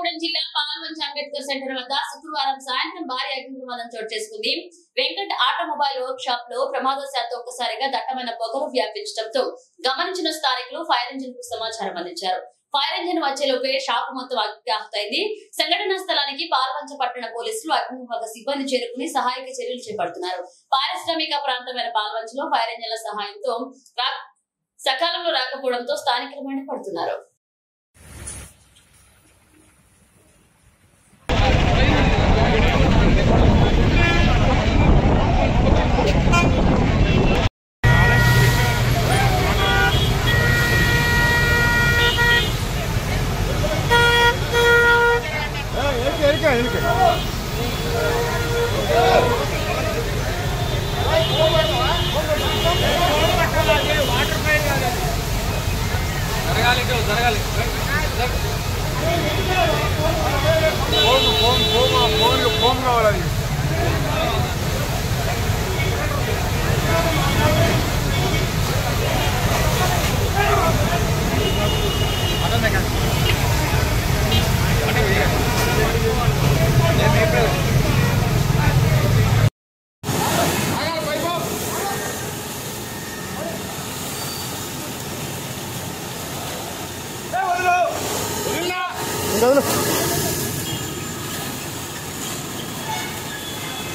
కొత్తగూడెం జిల్లా పాల్వంచ అంబేద్కర్ సెంటర్ వద్ద శుక్రవారం సాయంత్రం భారీ అగ్ని ప్రమాదం చోటు చేసుకుంది. వెంకట్ ఆటోమొబైల్ వర్క్ షాప్ లో ప్రమాదవశాత్తు ఒక్కసారిగా దట్టమైన పొగలు వ్యాపించడంతో గమనించిన స్థానికులు ఫైర్ ఇంజిన్ కు సమాచారం అందించారు. ఫైర్ ఇంజిన్ వచ్చేలోపే షాపు మొత్తం అగ్నిహతమైంది. సంఘటనా స్థలానికి పాల్వంచ పట్టణ పోలీసులు అగ్నిమాపక సిబ్బంది చేరుకుని సహాయక చర్యలు చేపడుతున్నారు. పారిశ్రామిక ప్రాంతమైన పాల్వంచలో ఫైర్ ఇంజిన్ల సహాయంతో సకాలంలో రాకపోవడంతో స్థానికులు మండిపడుతున్నారు. ఫోన్ కావాలి. Udah.